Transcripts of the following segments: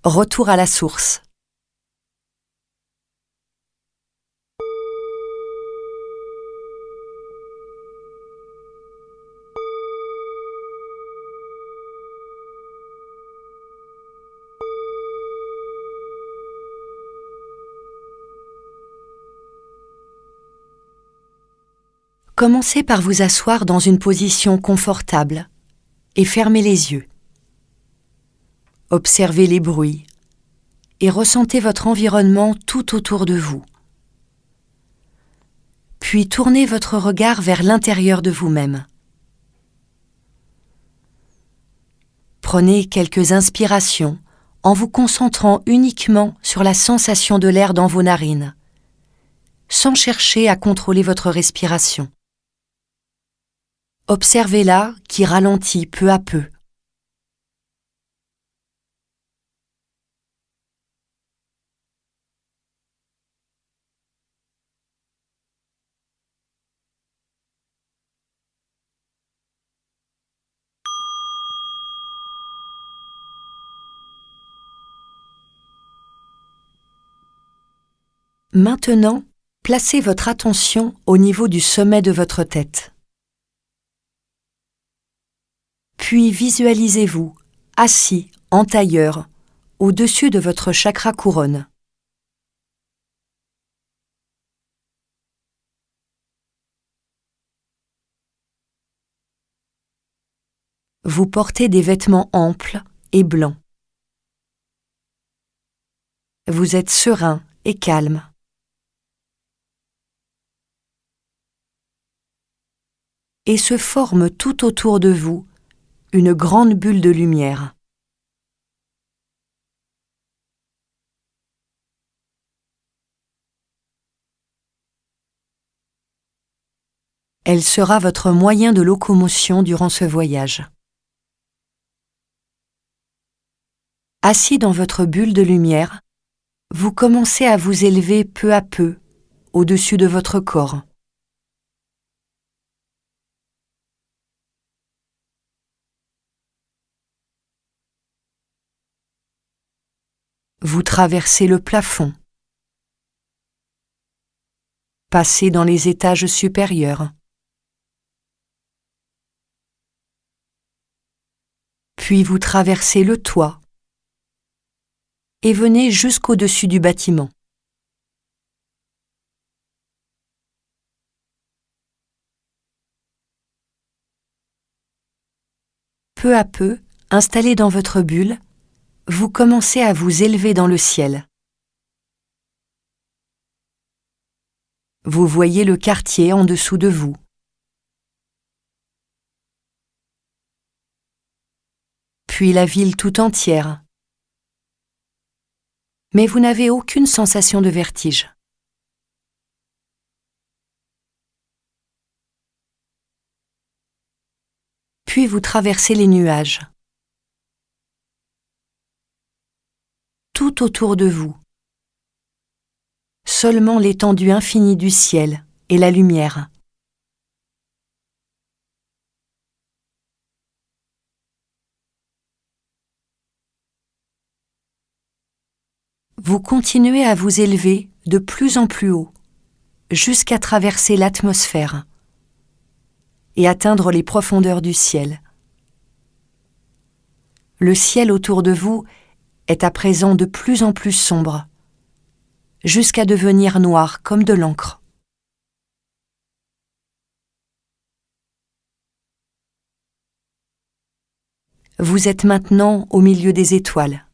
Retour à la source. Commencez par vous asseoir dans une position confortable et fermez les yeux. Observez les bruits et ressentez votre environnement tout autour de vous. Puis tournez votre regard vers l'intérieur de vous-même. Prenez quelques inspirations en vous concentrant uniquement sur la sensation de l'air dans vos narines, sans chercher à contrôler votre respiration. Observez-la qui ralentit peu à peu. Maintenant, placez votre attention au niveau du sommet de votre tête. Puis visualisez-vous assis en tailleur au-dessus de votre chakra couronne. Vous portez des vêtements amples et blancs. Vous êtes serein et calme. Et se forme tout autour de vous une grande bulle de lumière. Elle sera votre moyen de locomotion durant ce voyage. Assis dans votre bulle de lumière, vous commencez à vous élever peu à peu au-dessus de votre corps. Vous traversez le plafond, passez dans les étages supérieurs, puis vous traversez le toit et venez jusqu'au-dessus du bâtiment. Peu à peu, installé dans votre bulle, vous commencez à vous élever dans le ciel. Vous voyez le quartier en dessous de vous. Puis la ville tout entière. Mais vous n'avez aucune sensation de vertige. Puis vous traversez les nuages. Tout autour de vous. Seulement l'étendue infinie du ciel et la lumière. Vous continuez à vous élever de plus en plus haut, jusqu'à traverser l'atmosphère et atteindre les profondeurs du ciel. Le ciel autour de vous est à présent de plus en plus sombre, jusqu'à devenir noir comme de l'encre. Vous êtes maintenant au milieu des étoiles.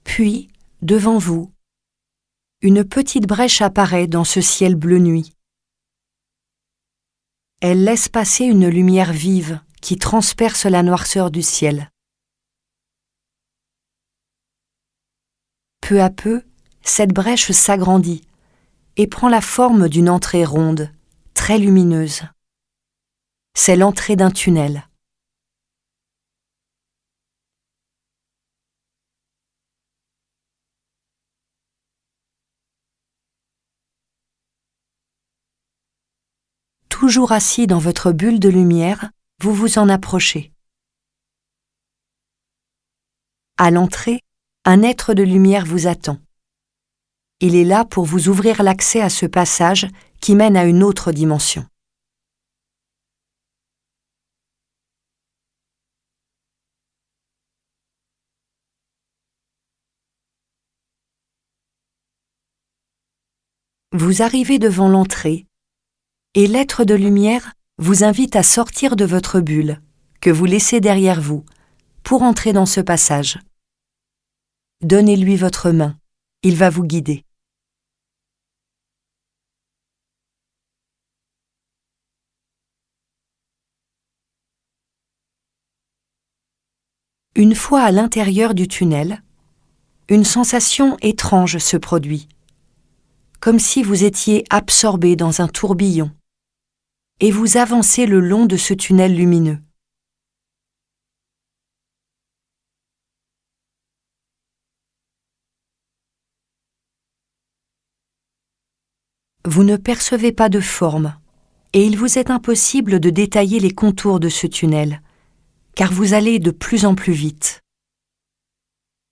Puis, devant vous, une petite brèche apparaît dans ce ciel bleu nuit. Elle laisse passer une lumière vive qui transperce la noirceur du ciel. Peu à peu, cette brèche s'agrandit et prend la forme d'une entrée ronde, très lumineuse. C'est l'entrée d'un tunnel. toujours assis dans votre bulle de lumière, vous vous en approchez. À l'entrée, un être de lumière vous attend. Il est là pour vous ouvrir l'accès à ce passage qui mène à une autre dimension. Vous arrivez devant l'entrée et l'être de lumière vous invite à sortir de votre bulle, que vous laissez derrière vous, pour entrer dans ce passage. Donnez-lui votre main, il va vous guider. Une fois à l'intérieur du tunnel, une sensation étrange se produit, comme si vous étiez absorbé dans un tourbillon, et vous avancez le long de ce tunnel lumineux. Vous ne percevez pas de forme, et il vous est impossible de détailler les contours de ce tunnel, car vous allez de plus en plus vite.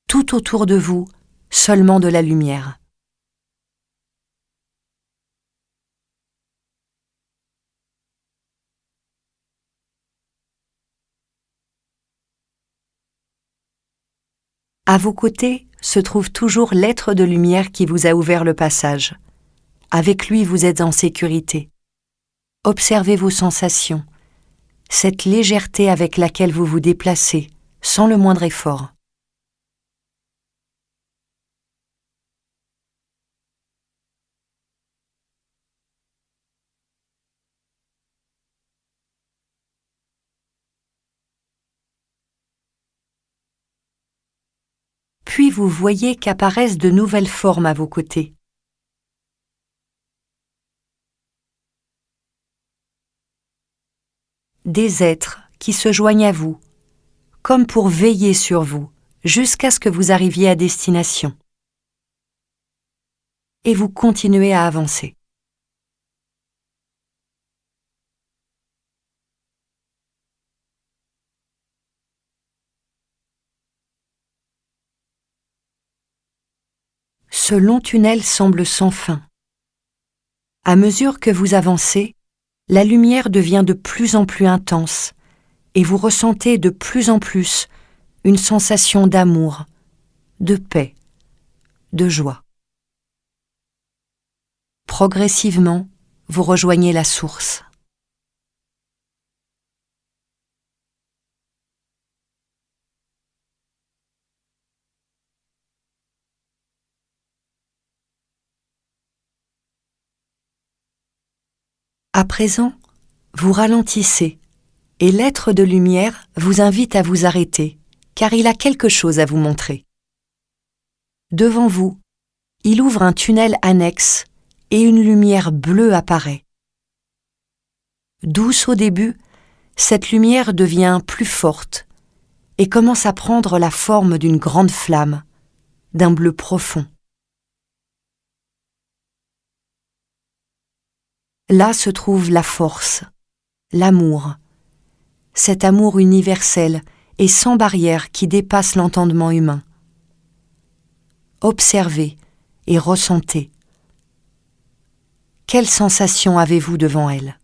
Tout autour de vous, seulement de la lumière. À vos côtés se trouve toujours l'être de lumière qui vous a ouvert le passage. Avec lui, vous êtes en sécurité. Observez vos sensations, cette légèreté avec laquelle vous vous déplacez, sans le moindre effort. Puis vous voyez qu'apparaissent de nouvelles formes à vos côtés. Des êtres qui se joignent à vous, comme pour veiller sur vous, jusqu'à ce que vous arriviez à destination. Et vous continuez à avancer. Ce long tunnel semble sans fin. À mesure que vous avancez, la lumière devient de plus en plus intense et vous ressentez de plus en plus une sensation d'amour, de paix, de joie. Progressivement, vous rejoignez la source. À présent, vous ralentissez et l'être de lumière vous invite à vous arrêter, car il a quelque chose à vous montrer. Devant vous, il ouvre un tunnel annexe et une lumière bleue apparaît. Douce au début, cette lumière devient plus forte et commence à prendre la forme d'une grande flamme, d'un bleu profond. Là se trouve la force, l'amour, cet amour universel et sans barrière qui dépasse l'entendement humain. Observez et ressentez. Quelle sensation avez-vous devant elle ?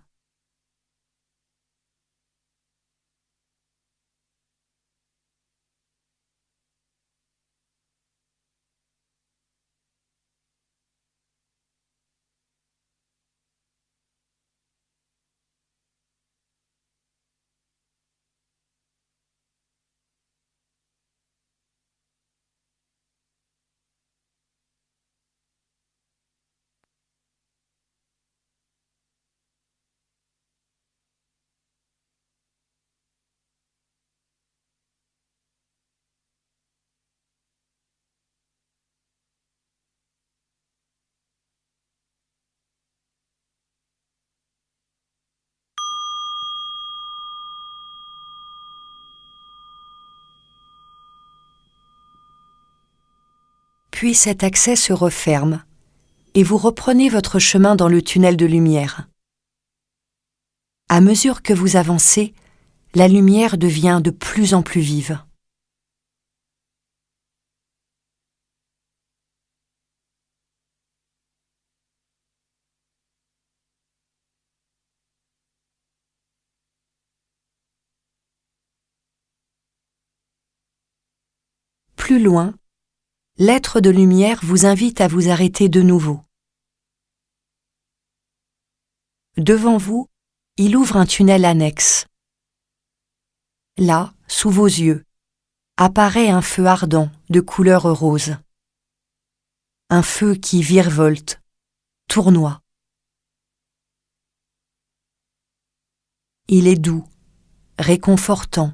Puis cet accès se referme et vous reprenez votre chemin dans le tunnel de lumière. À mesure que vous avancez, la lumière devient de plus en plus vive. Plus loin, l'être de lumière vous invite à vous arrêter de nouveau. Devant vous, il ouvre un tunnel annexe. Là, sous vos yeux, apparaît un feu ardent de couleur rose. Un feu qui virevolte, tournoie. Il est doux, réconfortant,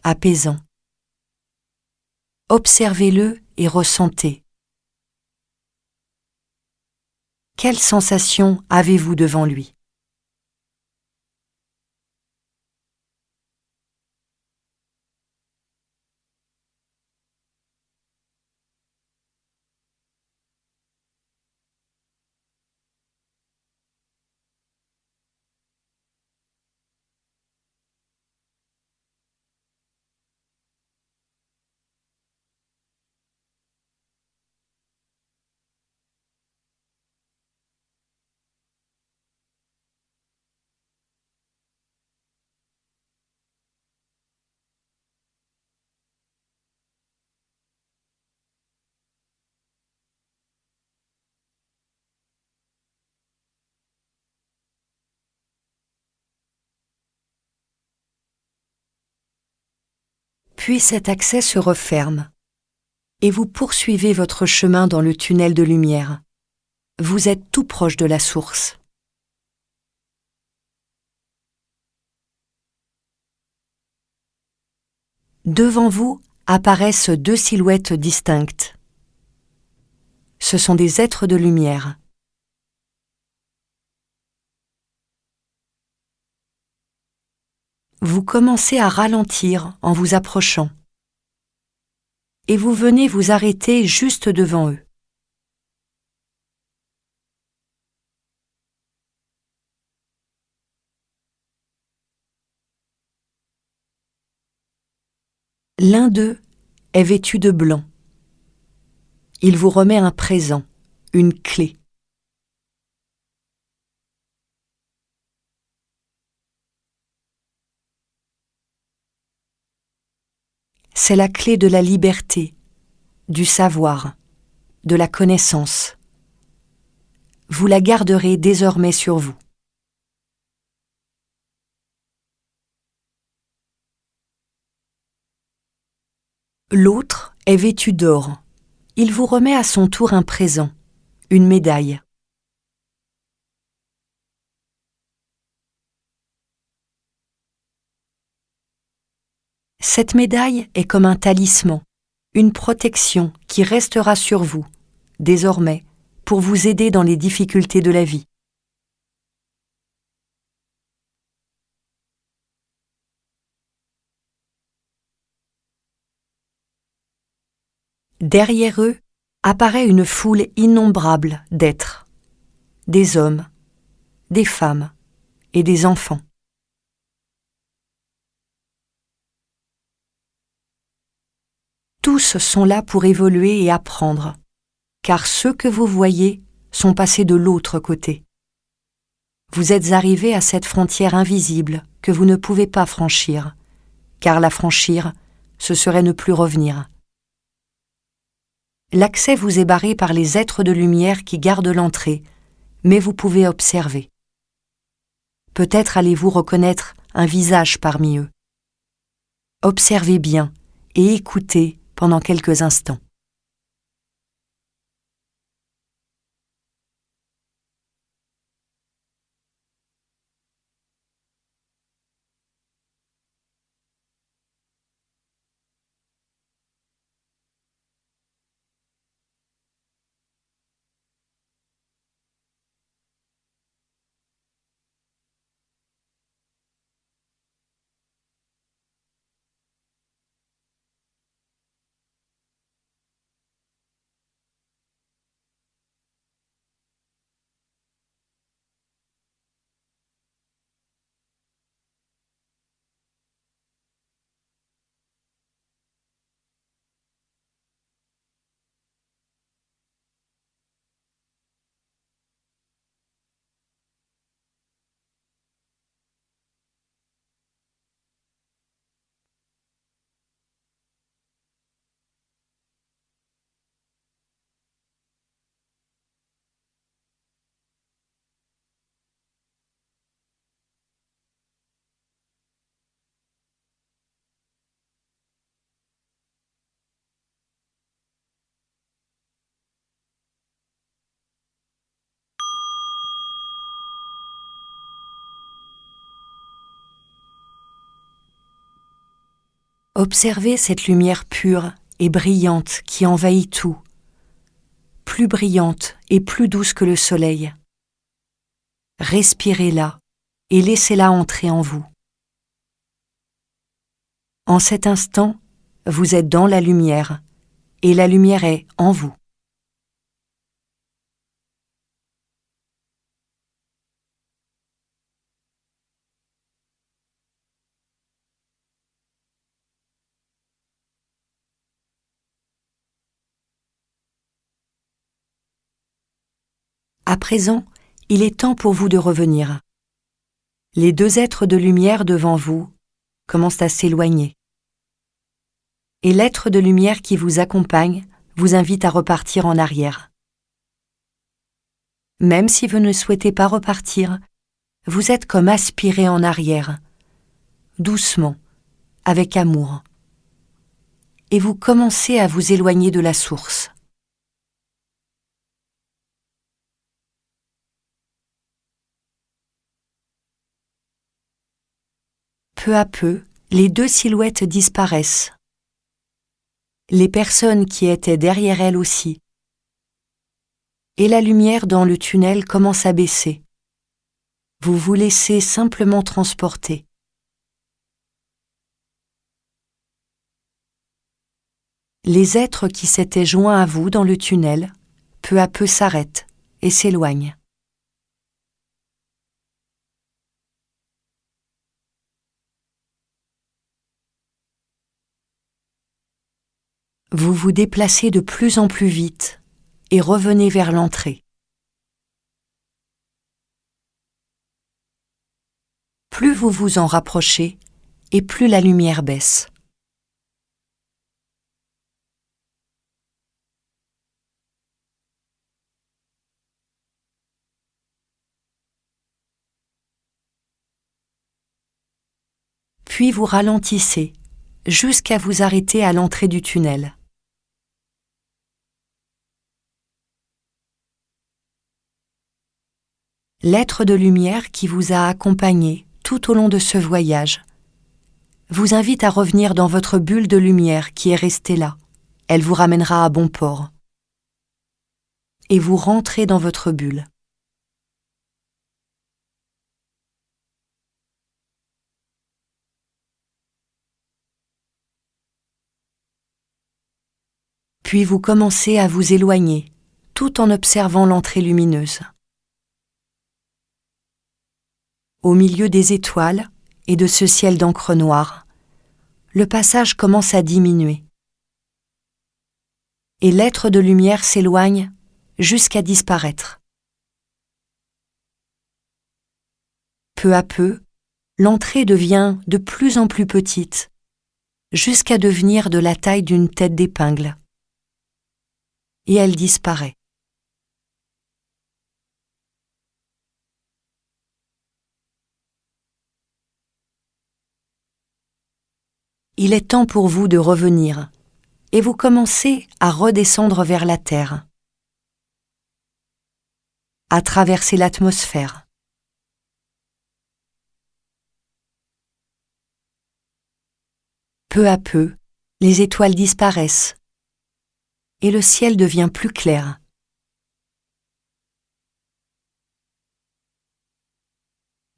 apaisant. Observez-le et ressentez. Quelle sensation avez-vous devant lui ? Puis cet accès se referme et vous poursuivez votre chemin dans le tunnel de lumière. Vous êtes tout proche de la source. Devant vous apparaissent deux silhouettes distinctes. Ce sont des êtres de lumière. Vous commencez à ralentir en vous approchant et vous venez vous arrêter juste devant eux. L'un d'eux est vêtu de blanc. Il vous remet un présent, une clé. C'est la clé de la liberté, du savoir, de la connaissance. Vous la garderez désormais sur vous. L'autre est vêtu d'or. Il vous remet à son tour un présent, une médaille. Cette médaille est comme un talisman, une protection qui restera sur vous, désormais, pour vous aider dans les difficultés de la vie. Derrière eux apparaît une foule innombrable d'êtres, des hommes, des femmes et des enfants. Tous sont là pour évoluer et apprendre, car ceux que vous voyez sont passés de l'autre côté. Vous êtes arrivés à cette frontière invisible que vous ne pouvez pas franchir, car la franchir, ce serait ne plus revenir. L'accès vous est barré par les êtres de lumière qui gardent l'entrée, mais vous pouvez observer. Peut-être allez-vous reconnaître un visage parmi eux. Observez bien et écoutez pendant quelques instants. Observez cette lumière pure et brillante qui envahit tout, plus brillante et plus douce que le soleil. Respirez-la et laissez-la entrer en vous. En cet instant, vous êtes dans la lumière et la lumière est en vous. À présent, il est temps pour vous de revenir. Les deux êtres de lumière devant vous commencent à s'éloigner. Et l'être de lumière qui vous accompagne vous invite à repartir en arrière. Même si vous ne souhaitez pas repartir, vous êtes comme aspiré en arrière, doucement, avec amour. Et vous commencez à vous éloigner de la source. Peu à peu, les deux silhouettes disparaissent. Les personnes qui étaient derrière elles aussi. Et la lumière dans le tunnel commence à baisser. Vous vous laissez simplement transporter. Les êtres qui s'étaient joints à vous dans le tunnel, peu à peu s'arrêtent et s'éloignent. Vous vous déplacez de plus en plus vite et revenez vers l'entrée. Plus vous vous en rapprochez et plus la lumière baisse. Puis vous ralentissez jusqu'à vous arrêter à l'entrée du tunnel. L'être de lumière qui vous a accompagné tout au long de ce voyage vous invite à revenir dans votre bulle de lumière qui est restée là. Elle vous ramènera à bon port. Et vous rentrez dans votre bulle. Puis vous commencez à vous éloigner, tout en observant l'entrée lumineuse. Au milieu des étoiles et de ce ciel d'encre noire, le passage commence à diminuer. Et l'être de lumière s'éloigne jusqu'à disparaître. Peu à peu, l'entrée devient de plus en plus petite, jusqu'à devenir de la taille d'une tête d'épingle. Et elle disparaît. Il est temps pour vous de revenir, et vous commencez à redescendre vers la Terre, à traverser l'atmosphère. Peu à peu, les étoiles disparaissent, et le ciel devient plus clair.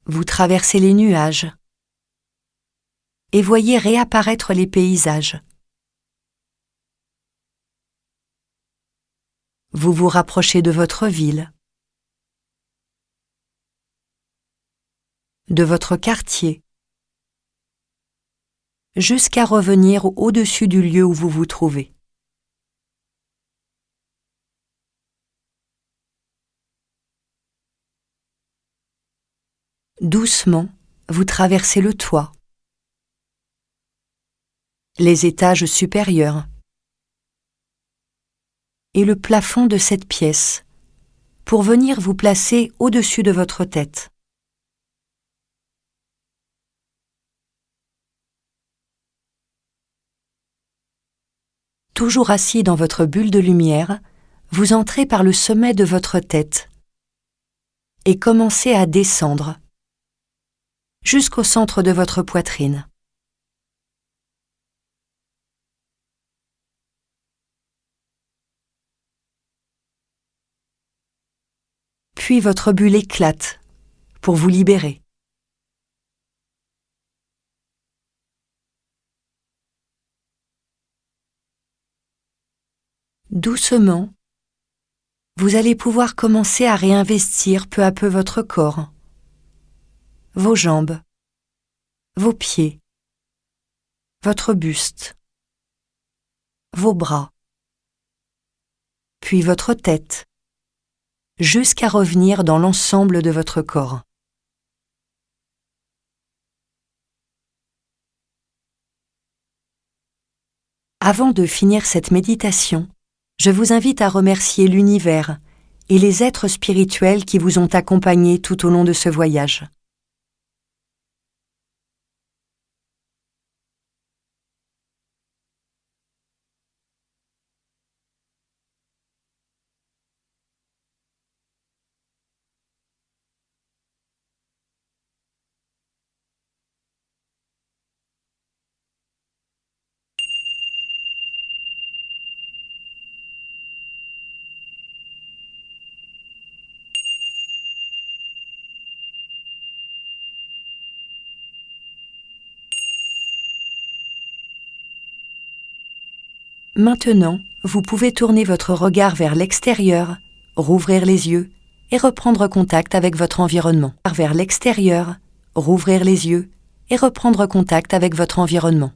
Vous traversez les nuages, et voyez réapparaître les paysages. Vous vous rapprochez de votre ville, de votre quartier, jusqu'à revenir au-dessus du lieu où vous vous trouvez. Doucement, vous traversez le toit, les étages supérieurs et le plafond de cette pièce pour venir vous placer au-dessus de votre tête. Toujours assis dans votre bulle de lumière, vous entrez par le sommet de votre tête et commencez à descendre jusqu'au centre de votre poitrine. Puis votre bulle éclate pour vous libérer. Doucement, vous allez pouvoir commencer à réinvestir peu à peu votre corps, vos jambes, vos pieds, votre buste, vos bras, puis votre tête, jusqu'à revenir dans l'ensemble de votre corps. Avant de finir cette méditation, je vous invite à remercier l'univers et les êtres spirituels qui vous ont accompagné tout au long de ce voyage. Maintenant, vous pouvez tourner votre regard vers l'extérieur, rouvrir les yeux et reprendre contact avec votre environnement. Vers l'extérieur, rouvrir les yeux et reprendre contact avec votre environnement.